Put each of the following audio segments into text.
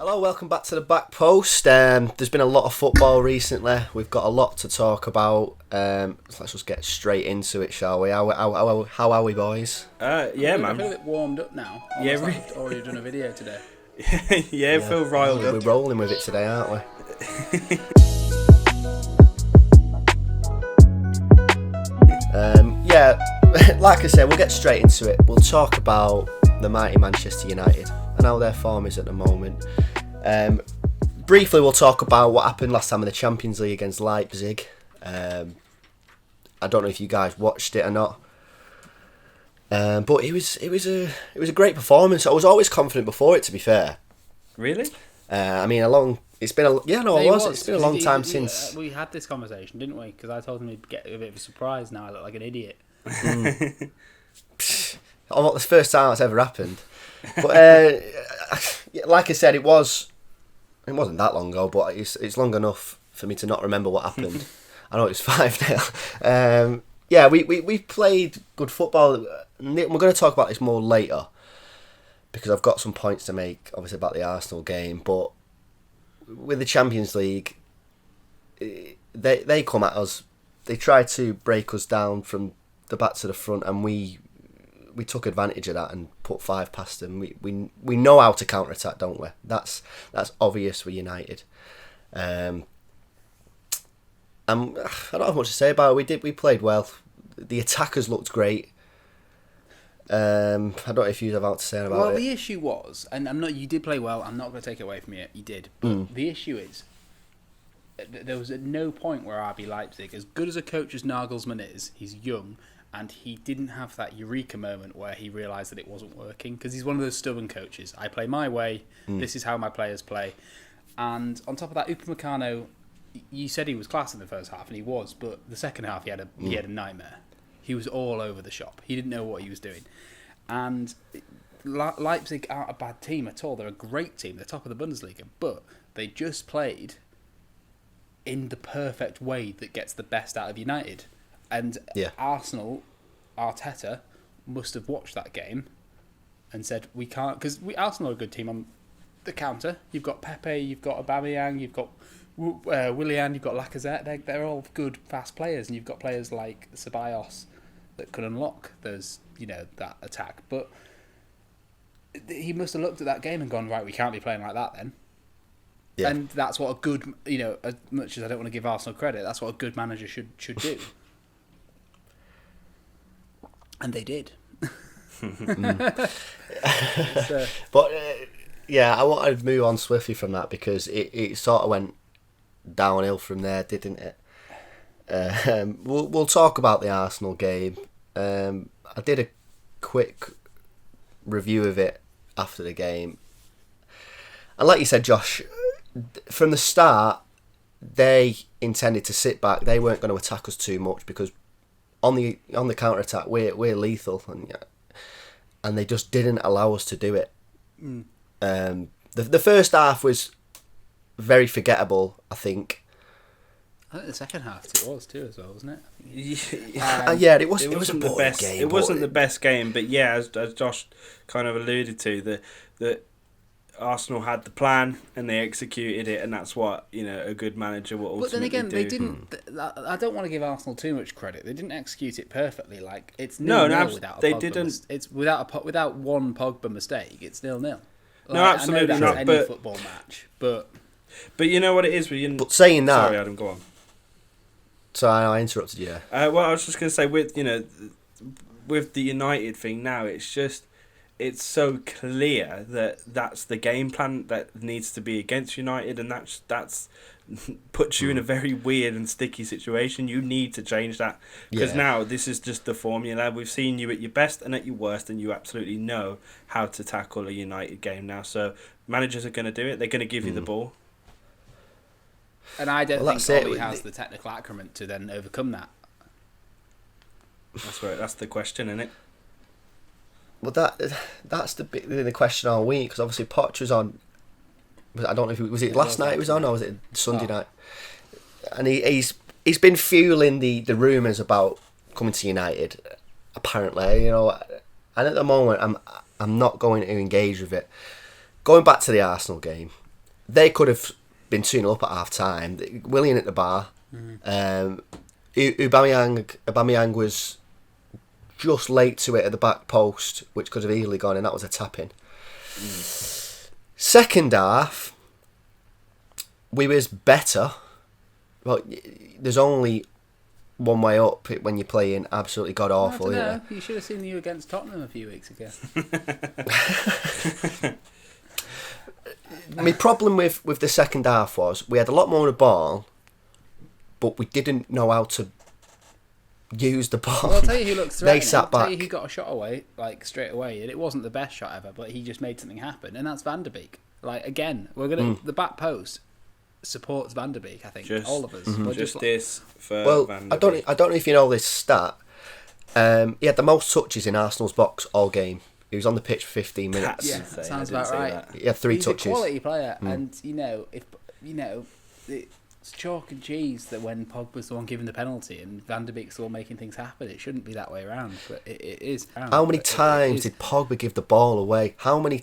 Hello, welcome back to the Back Post. There's been a lot of football recently. We've got a lot to talk about. Let's just get straight into it, shall we? How are we, boys? Yeah, man. I feel a bit warmed up now. Yeah, I've already done a video today. yeah, I feel riled up. We're rolling with it today, aren't we? Like I said, we'll get straight into it. We'll talk about the mighty Manchester United and how their form is at the moment. Briefly, we'll talk about what happened last time in the Champions League against Leipzig. I don't know if you guys watched it or not, but it was a great performance. I was always confident before it, to be fair. Really? It's been a long time since we had this conversation, didn't we? Because I told him he'd get a bit of a surprise. Now I look like an idiot. Oh, it's the first time that's ever happened. But like I said, it wasn't that long ago, but it's long enough for me to not remember what happened. I know it was 5-0. We played good football. We're going to talk about this more later because I've got some points to make, obviously, about the Arsenal game. But with the Champions League, they come at us. They try to break us down from the back to the front, and we took advantage of that and put 5 past them. We know how to counter attack, don't we? That's obvious with United. I don't have much to say about it. We played well. The attackers looked great. I don't know if you have out to say about it. Well, the issue was, and you did play well. I'm not going to take it away from you. You did. But the issue is, there was at no point where RB Leipzig, as good as a coach as Nagelsmann is, he's young, and he didn't have that eureka moment where he realised that it wasn't working, because he's one of those stubborn coaches. I play my way. This is how my players play. And on top of that, Upamecano, you said he was class in the first half, and he was, but the second half he had a nightmare. He was all over the shop. He didn't know what he was doing. And Leipzig aren't a bad team at all. They're a great team. They're top of the Bundesliga, but they just played in the perfect way that gets the best out of United. And Arsenal, Arteta, must have watched that game and said, we can't... Because Arsenal are a good team on the counter. You've got Pepe, you've got Aubameyang, you've got Willian, you've got Lacazette. They're all good, fast players. And you've got players like Ceballos that could unlock that attack. But he must have looked at that game and gone, right, we can't be playing like that then. Yeah. And that's what a good, as much as I don't want to give Arsenal credit, that's what a good manager should do. And they did. But I wanted to move on swiftly from that because it sort of went downhill from there, didn't it? We'll talk about the Arsenal game. I did a quick review of it after the game, and like you said, Josh, from the start they intended to sit back. They weren't going to attack us too much because on the counter attack we're lethal, and they just didn't allow us to do it. The first half was very forgettable, I think. I think the second half it was too, as well, wasn't it? It wasn't the best game. It wasn't the best game, but as Josh kind of alluded to, that Arsenal had the plan and they executed it, and that's what a good manager will ultimately do. But then again, they didn't. I don't want to give Arsenal too much credit. They didn't execute it perfectly. Like it's 0-0 without a Pogba. They didn't. It's without one Pogba mistake. It's 0-0. Like, no, absolutely I know that's not. Any football match, but you know what it is. But saying that, sorry, Adam, go on. Sorry, I interrupted you. Well, I was just going to say with the United thing now, it's so clear that that's the game plan that needs to be against United, and that's puts you in a very weird and sticky situation. You need to change that because now this is just the formula. We've seen you at your best and at your worst, and you absolutely know how to tackle a United game now. So managers are going to do it. They're going to give you the ball. And I don't think Ollie has the technical acumen to then overcome that. That's the question, isn't it? Well, that's the question all week, because obviously Poch was on. I don't know if was it last night he was on, or was it Sunday night? And he's been fueling the rumours about coming to United. Apparently, and at the moment I'm not going to engage with it. Going back to the Arsenal game, they could have been 2-0 up at half time. Willian at the bar. Aubameyang was just late to it at the back post, which could have easily gone, and that was a tap-in. Second half, we was better. Well, there's only one way up when you're playing absolutely god awful. You should have seen you against Tottenham a few weeks ago. My problem with the second half was we had a lot more of the ball, but we didn't know how to use the ball. Well, I'll tell you who looked threatening. They sat back. I'll tell you who got a shot away, like, straight away, and it wasn't the best shot ever, but he just made something happen, and that's Van der Beek. Like, again, we're gonna the back post supports Van der Beek. I think all of us. This for Van der Beek. I don't know if you know this stat. He had the most touches in Arsenal's box all game. He was on the pitch for 15 minutes. Yeah, that sounds about right. He had 3 touches. He's a quality player, and it's chalk and cheese that when Pogba's the one giving the penalty and Van der Beek's the one making things happen, it shouldn't be that way around, but it is. How many times did Pogba give the ball away? How many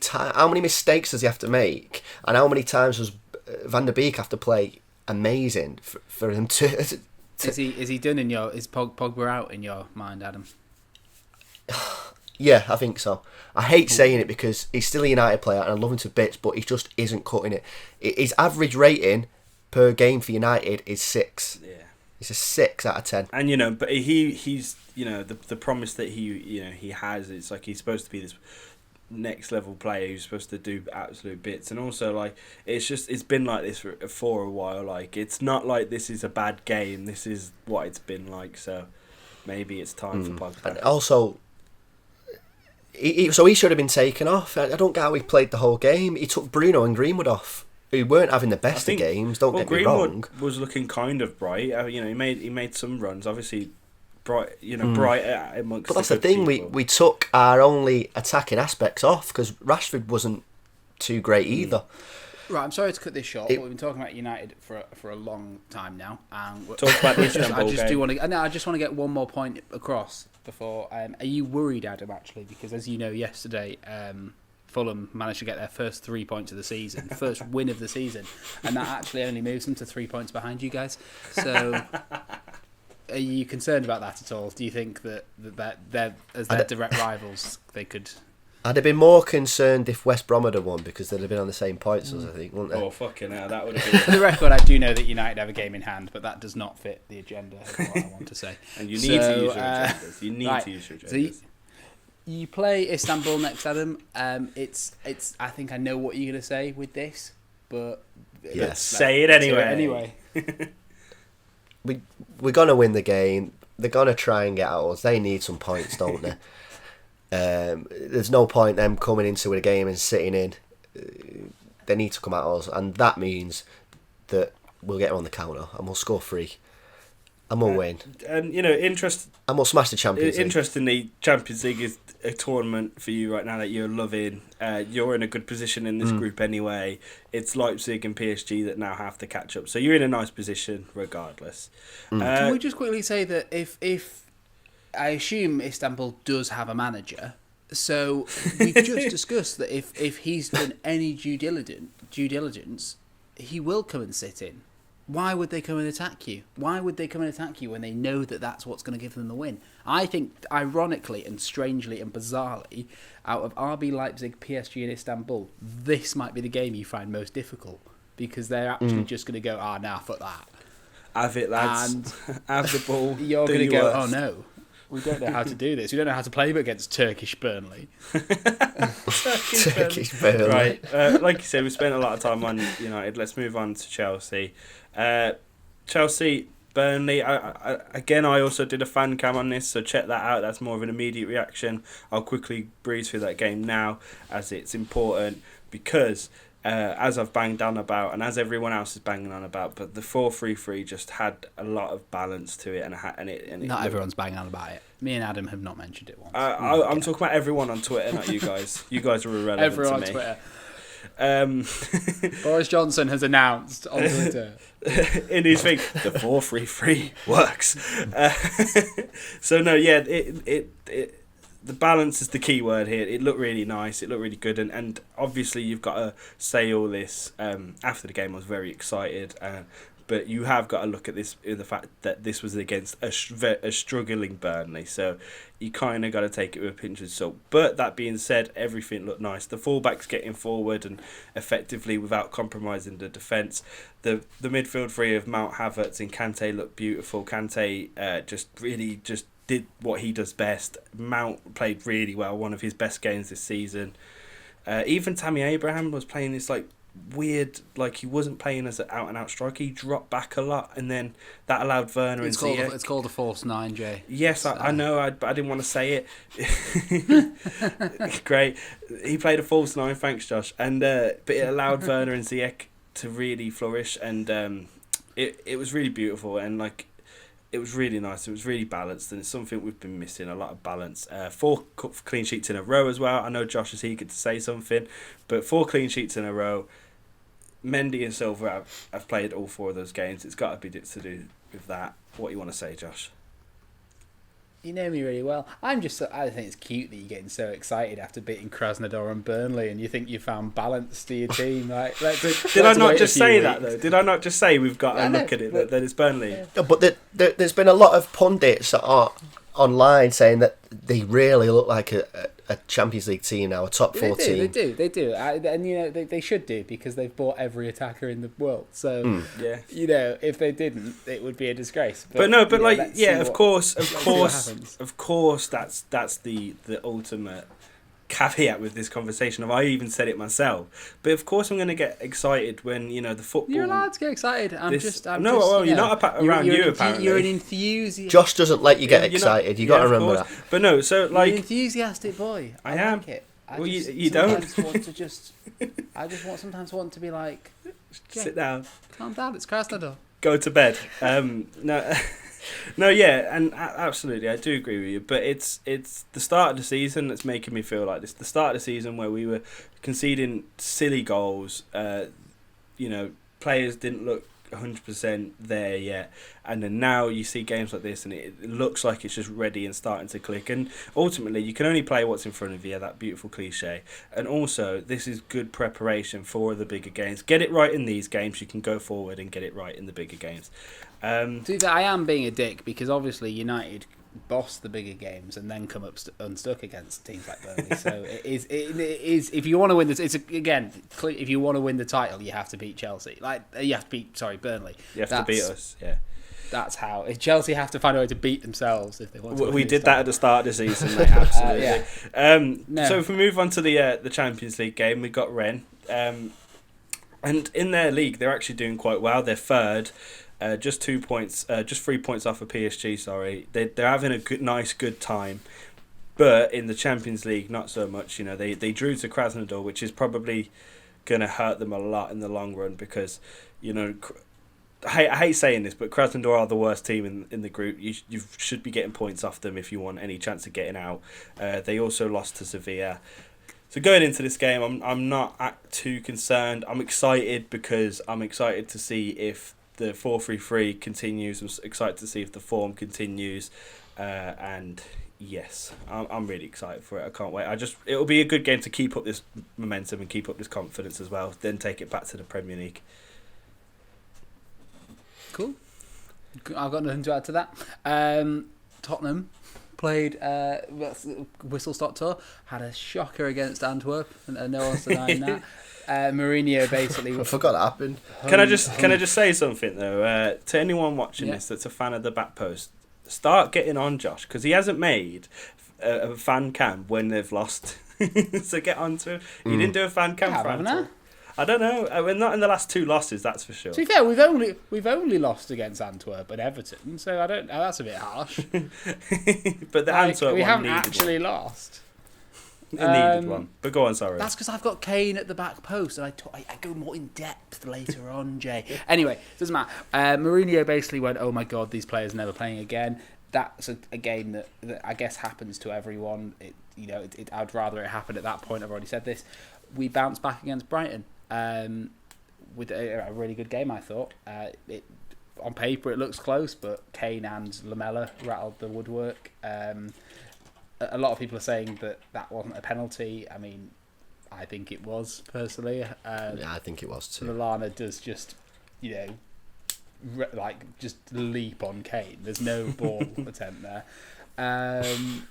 mistakes does he have to make? And how many times does Van der Beek have to play amazing for him to? Is he done in your? Is Pogba out in your mind, Adam? Yeah, I think so. I hate saying it because he's still a United player and I love him to bits, but he just isn't cutting it. His average rating per game for United is 6. Yeah, it's a 6 out of 10. And but he's the promise that he has. It's like he's supposed to be this next level player who's supposed to do absolute bits, and also like it's been like this for a while. Like it's not like this is a bad game. This is what it's been like. So maybe it's time for Pogba. And also, he should have been taken off. I don't get how he played the whole game. He took Bruno and Greenwood off, who weren't having the best of games. Don't get me wrong. Greenwood was looking kind of bright. He made some runs. Obviously, bright. Bright amongst. But that's the thing. We took our only attacking aspects off because Rashford wasn't too great either. Right, I'm sorry to cut this short, but we've been talking about United for a long time now. Talk about the Istanbul game. I just want to get one more point across before. Are you worried, Adam? Actually, because as you know, yesterday Fulham managed to get their first 3 points of the season, first win of the season, and that actually only moves them to 3 points behind you guys. So, are you concerned about that at all? Do you think that they're as their direct rivals, they could? I'd have been more concerned if West Brom had won because they'd have been on the same points as I think, wouldn't they? Oh fucking hell, that would have been. For the record, I do know that United have a game in hand, but that does not fit the agenda. Is what I want to say. And you need to use your agendas. You need to use your agendas. So you play Istanbul next, Adam. It's. I think I know what you're gonna say with this, but say it anyway. We're gonna win the game. They're gonna try and get at us. They need some points, don't they? There's no point them coming into a game and sitting in. They need to come at us, and that means that we'll get on the counter and we'll score 3 and we'll win. And and we'll smash the Champions League. Interestingly, Champions League is a tournament for you right now that you're loving. You're in a good position in this group anyway. It's Leipzig and PSG that now have to catch up, so you're in a nice position regardless. Can we just quickly say that if I assume Istanbul does have a manager, so we've just discussed that if he's done any due diligence, he will come and sit in. Why would they come and attack you? Why would they come and attack you when they know that that's what's going to give them the win? I think, ironically and strangely and bizarrely, out of RB Leipzig, PSG and Istanbul, this might be the game you find most difficult because they're actually just going to go, fuck that. Have it, lads. And have the ball. You're going to go, oh no. We don't know how to do this. We don't know how to play against Turkish Burnley. Turkish Burnley. Right. Like you said, we spent a lot of time on United. Let's move on to Chelsea. Chelsea, Burnley. I also did a fan cam on this, so check that out. That's more of an immediate reaction. I'll quickly breeze through that game now, as it's important because as I've banged on about, and as everyone else is banging on about, but the 4-3-3 just had a lot of balance to it, and it not everyone's banging on about it. Me and Adam have not mentioned it once. I'm talking about everyone on Twitter, not you guys. You guys are irrelevant everyone to me. On Twitter. Boris Johnson has announced on Twitter in his thing, the 4-3-3 works. So no, yeah, the balance is the key word here. It looked really nice. It looked really good, and obviously you've got to say all this. After the game, I was very excited, but you have got to look at this the fact that this was against a struggling Burnley, so you kind of got to take it with a pinch of salt. But that being said, everything looked nice. The fullbacks getting forward and effectively without compromising the defence. The midfield three of Mount, Havertz and Kante looked beautiful. Kante just did what he does best. Mount played really well, one of his best games this season. Even Tammy Abraham was playing this weird, he wasn't playing as an out and out striker. He dropped back a lot, and then that allowed Werner and Ziyech. It's called a false nine, Jay. Yes, I know, but I didn't want to say it. Great, he played a false nine. Thanks, Josh. And but it allowed Werner and Ziyech to really flourish, and it was really beautiful, and it was really nice. It was really balanced, and it's something we've been missing, a lot of balance. 4 clean sheets in a row as well. I know Josh is eager to say something, but 4 clean sheets in a row. Mendy and Silva have played all 4 of those games. It's got to be to do with that. What you want to say, Josh? You know me really well. I think it's cute that you're getting so excited after beating Krasnodar and Burnley, and you think you found balance to your team. Did I not just say that though? Did I not just say we've got to look at it that it's Burnley? Yeah. No, but there's been a lot of pundits that are online saying that they really look like a Champions League team now, a top 4 team. They do. And they should do, because they've bought every attacker in the world. So if they didn't, it would be a disgrace. Of course, that's the ultimate caveat with this conversation. I even said it myself, but of course I'm going to get excited when the football. You're allowed to get excited. You're not around you. Apparently, you're an enthusiast. Josh doesn't let you get excited. You got to remember that. But no, so you're an enthusiastic boy. I am. Like it. You don't. I just sometimes want to be like, sit down, calm down. It's Krasnodar. Go to bed. No. No, yeah, and absolutely, I do agree with you. But it's the start of the season that's making me feel like this. The start of the season where we were conceding silly goals. Players didn't look 100% there yet, and then now you see games like this, and it looks like it's just ready and starting to click. And ultimately, you can only play what's in front of you. That beautiful cliche. And also, this is good preparation for the bigger games. Get it right in these games, you can go forward and get it right in the bigger games. I am being a dick, because obviously United boss the bigger games and then come up unstuck against teams like Burnley. So it is. If you want to win this, if you want to win the title, you have to beat Chelsea. You have to beat Burnley. You have to beat us. Yeah. That's how. Chelsea have to find a way to beat themselves if they want to. We did that at the start of the season, mate, absolutely. So if we move on to the Champions League game, we got Rennes, and in their league they're actually doing quite well. They're third. Just 2 points, just 3 points off of PSG. Sorry, they're having a good time, but in the Champions League, not so much. They drew to Krasnodar, which is probably going to hurt them a lot in the long run, because I hate saying this, but Krasnodar are the worst team in the group. You should be getting points off them if you want any chance of getting out. They also lost to Sevilla. So going into this game, I'm not too concerned. I'm excited, because I'm excited to see if the 4-3-3 continues. I'm excited to see if the form continues, and yes, I'm really excited for it. I can't wait. It'll be a good game to keep up this momentum and keep up this confidence as well. Then take it back to the Premier League. Cool. I've got nothing to add to that. Tottenham played whistle stop tour, had a shocker against Antwerp, and no one's denying that. Mourinho basically. I forgot that happened. Can I just say something though? To anyone watching this that's a fan of the back post, start getting on Josh, because he hasn't made a fan cam when they've lost. So get on to him. You didn't do a fan cam for Antwerp. I don't know. We're not in the last 2 losses, that's for sure. To be fair, we've only lost against Antwerp and Everton, so I don't. That's a bit harsh. But the Antwerp we one haven't needed actually one. Lost. It needed one. But go on, sorry. That's because I've got Kane at the back post, and I go more in depth later on, Jay. Anyway, doesn't matter. Mourinho basically went, "Oh my God, these players are never playing again." That's a game that I guess happens to everyone. I'd rather it happen at that point. I've already said this. We bounced back against Brighton with a really good game, I thought. On paper, it looks close, but Kane and Lamela rattled the woodwork. a lot of people are saying that wasn't a penalty. I mean, I think it was, personally. Yeah, I think it was too. Lallana does just, just leap on Kane. There's no ball attempt there. And,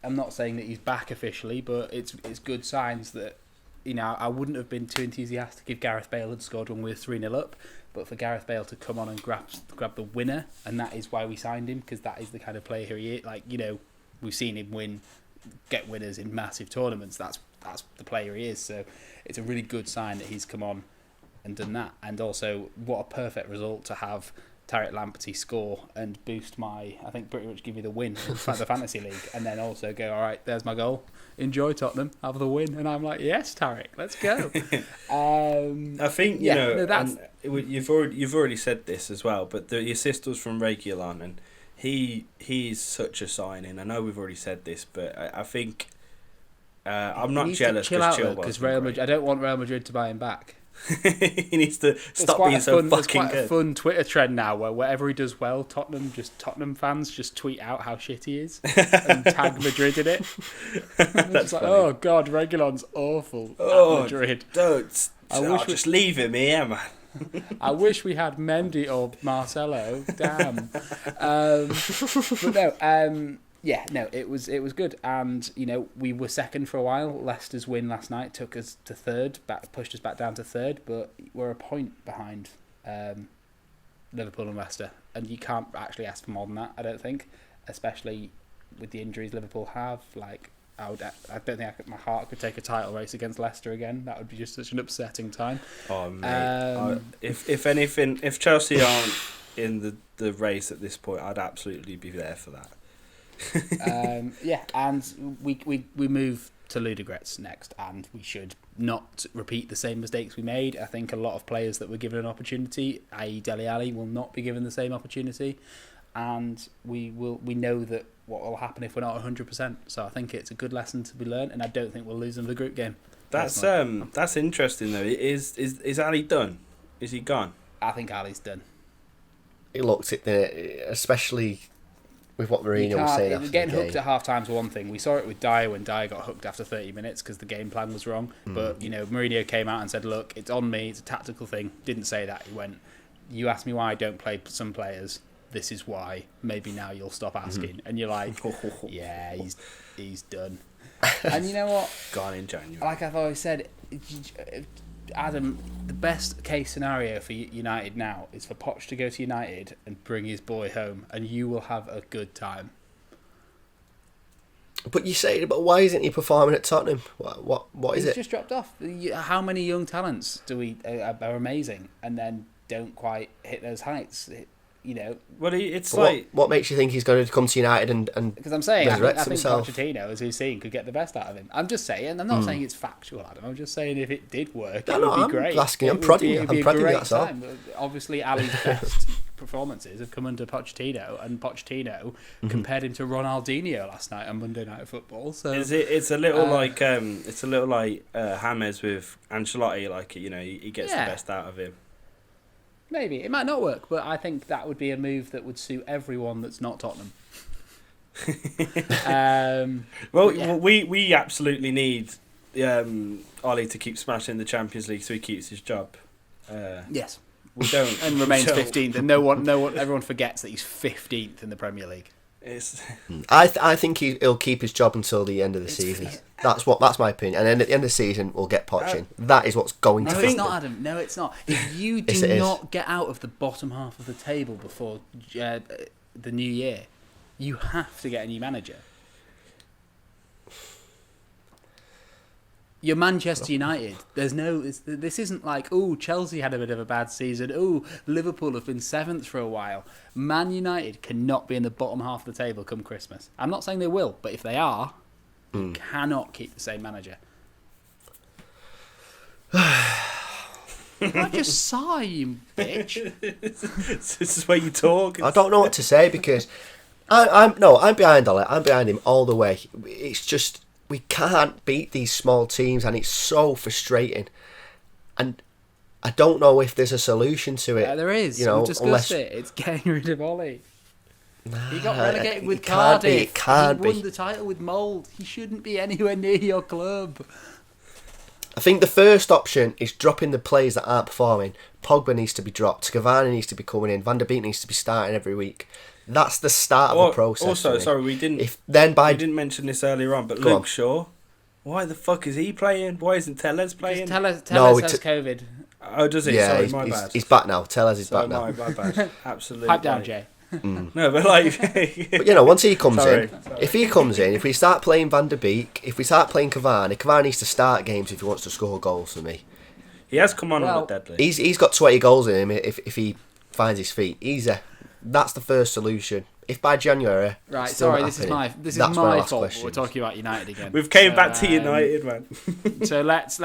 I'm not saying that he's back officially, but it's good signs that, I wouldn't have been too enthusiastic if Gareth Bale had scored when we were 3-0 up, but for Gareth Bale to come on and grab the winner, and that is why we signed him, because that is the kind of player he is. Like, we've seen him get winners in massive tournaments. That's the player he is. So it's a really good sign that he's come on and done that. And also, what a perfect result to have Tariq Lamptey score and boost I think pretty much give me the win in the Fantasy League, and then also go, all right, there's my goal. Enjoy, Tottenham, have the win. And I'm like, yes, Tariq, let's go. I think you've already said this as well, but the assist was from Reguilon, and he's such a signing. I know we've already said this, but I think I'm not jealous because Real Madrid. I don't want Real Madrid to buy him back. He needs to stop being so fucking good. There's quite a fun Twitter trend now where wherever he does well, Tottenham fans just tweet out how shit he is and tag Madrid in it. That's like, oh god, Reguilon's awful at Madrid. Just leave him here, man. I wish we had Mendy or Marcelo. Damn. But no. No, it was good, and we were second for a while. Leicester's win last night took us to third, pushed us back down to third, but we're a point behind Liverpool and Leicester, and you can't actually ask for more than that, I don't think, especially with the injuries Liverpool have. Like, I don't think my heart could take a title race against Leicester again. That would be just such an upsetting time. Oh mate, if Chelsea aren't in the race at this point, I'd absolutely be there for that. And we move to Ludogorets next, and we should not repeat the same mistakes we made. I think a lot of players that were given an opportunity, i.e. Dele Alli, will not be given the same opportunity, and we know that what will happen if we're not 100%. So I think it's a good lesson to be learned, and I don't think we'll lose them the group game. That's interesting though. Is Ali done? Is he gone? I think Ali's done. He looked at especially with what Mourinho was saying after getting the game. Hooked at half time's one thing. We saw it with Dyer when Dyer got hooked after 30 minutes because the game plan was wrong. But Mourinho came out and said, look, it's on me, it's a tactical thing. Didn't say that. He went, you asked me why I don't play some players, this is why. Maybe now you'll stop asking. And you're like, yeah, he's done. And you know what? Gone in January. Like I've always said, Adam, the best case scenario for United now is for Poch to go to United and bring his boy home, and you will have a good time. But you say, but why isn't he performing at Tottenham? What is it? He's just dropped off. How many young talents are amazing and then don't quite hit those heights? Well, it's like what makes you think he's going to come to United and because I'm saying resurrect I think himself? Pochettino, as we've seen, could get the best out of him. I'm just saying. I'm not saying it's factual, Adam. I'm just saying if it did work, it would be great. I'm prodding you. That's all. Obviously, Ali's best performances have come under Pochettino, and Pochettino compared him to Ronaldinho last night on Monday Night Football. So it's a little like James with Ancelotti. Like he gets the best out of him. Maybe. It might not work, but I think that would be a move that would suit everyone that's not Tottenham. We absolutely need Ollie to keep smashing the Champions League so he keeps his job. Yes. We don't. And remains 15th, and no one, everyone forgets that he's 15th in the Premier League. I think he'll keep his job until the end of the season. That's my opinion. And then at the end of the season, we'll get Poch in. That is what's going to happen. No, it's not, Adam. No, it's not. If you do not get out of the bottom half of the table before the new year, you have to get a new manager. You're Manchester United. This isn't like, Chelsea had a bit of a bad season. Liverpool have been 7th for a while. Man United cannot be in the bottom half of the table come Christmas. I'm not saying they will, but if they are, you cannot keep the same manager. I just sigh, you bitch. This is where you talk. I don't know what to say because I'm behind Ollie. I'm behind him all the way. It's just we can't beat these small teams, and it's so frustrating. And I don't know if there's a solution to it. Yeah, there is. We'll discuss it. It's getting rid of Ollie. He got relegated with it can't Cardiff. be, it can't he won be. the title with Mould. He shouldn't be anywhere near your club. I think the first option is dropping the players that aren't performing. Pogba needs to be dropped. Cavani needs to be coming in. Van der Beek needs to be starting every week. That's the start of the process. Also, sorry, we didn't mention this earlier on, but Luke Shaw, why the fuck is he playing? Why isn't Tellez playing? Tellez has COVID. Oh, does he? Yeah, sorry, my bad. He's back now. Tellez is back now. My bad. Absolutely. Pipe down, Jay. No, but like... But once he comes in, if he comes in, if we start playing Van der Beek, if we start playing Cavani needs to start games if he wants to score goals for me. He has come on a lot deadly. He's got 20 goals in him if he finds his feet. That's the first solution. If by January, right? Sorry, this is my fault. We're talking about United again. We've came back to United, man. So let's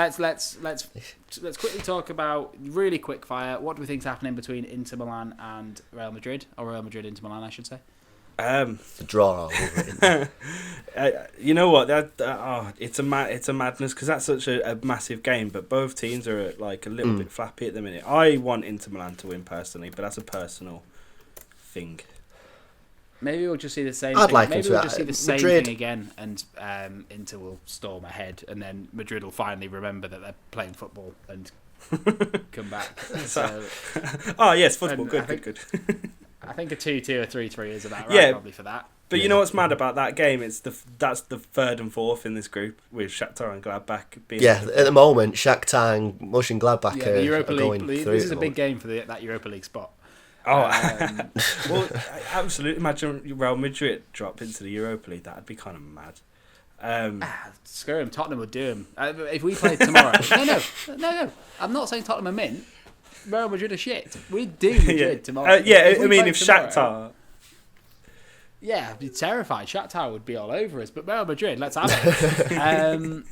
quickly talk about really quick fire. What do we think's happening between Inter Milan and Real Madrid, or Real Madrid Inter Milan, I should say? The draw. You know what? It's a madness because that's such a massive game. But both teams are like a little bit flappy at the minute. I want Inter Milan to win personally, but that's a personal thing. Maybe we'll just see the same. Maybe we'll just see the same Madrid thing again, and Inter will storm ahead, and then Madrid will finally remember that they're playing football and come back. So, yes, football. Good. I think a 2-2 or 3-3 is about right, probably for that. But you know what's mad about that game? That's the third and fourth in this group with Shakhtar and Gladbach being. Yeah, at the moment, Shakhtar and Mönchengladbach the Europa are going League. through. This is a big game for that Europa League spot. Well, absolutely. Imagine Real Madrid drop into the Europa League. That'd be kind of mad. Screw him. Tottenham would do him. If we played tomorrow. No. I'm not saying Tottenham are mint. Real Madrid are shit. We'd do Madrid tomorrow. If Shakhtar... Yeah, I'd be terrified. Shakhtar would be all over us, but Real Madrid, let's have it. And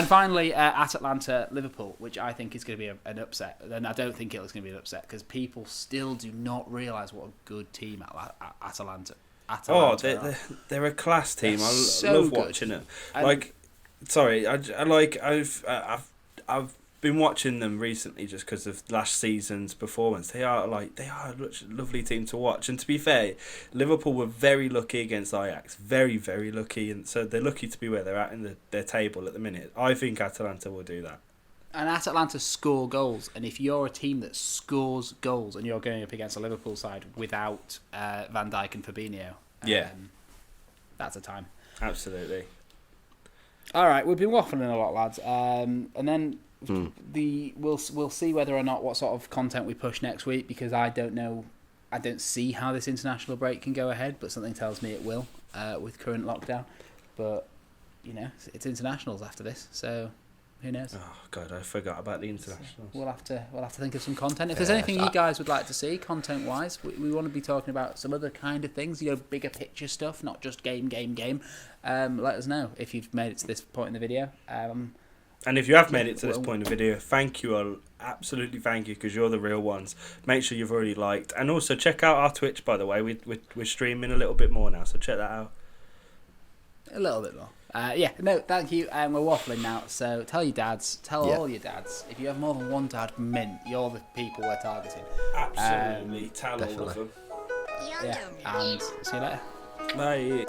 finally, Atalanta, Liverpool, which I think is going to be an upset. And I don't think it's going to be an upset because people still do not realise what a good team Atalanta. They're a class team. I love watching them. I've been watching them recently just because of last season's performance. They are a lovely team to watch. And to be fair, Liverpool were very lucky against Ajax. Very, very lucky. And so they're lucky to be where they're at in their table at the minute. I think Atalanta will do that. And Atalanta score goals. And if you're a team that scores goals and you're going up against a Liverpool side without Van Dijk and Fabinho, that's a time. Absolutely. All right, we've been waffling a lot, lads. And then... we'll see whether or not what sort of content we push next week, because I don't see how this international break can go ahead, but something tells me it will with current lockdown. But it's internationals after this, so who knows? Oh god, I forgot about the internationals. We'll have to think of some content. If there's anything you guys would like to see content wise, we want to be talking about some other kind of things, bigger picture stuff, not just game. Let us know if you've made it to this point in the video. And if you have made it to this point in the video, thank you all. Absolutely thank you, because you're the real ones. Make sure you've already liked. And also check out our Twitch, by the way. We're streaming a little bit more now, so check that out. A little bit more. Thank you. We're waffling now, so tell your dads, all your dads. If you have more than one dad, mint, you're the people we're targeting. Absolutely. Tell definitely. all of them. And see you later. Bye.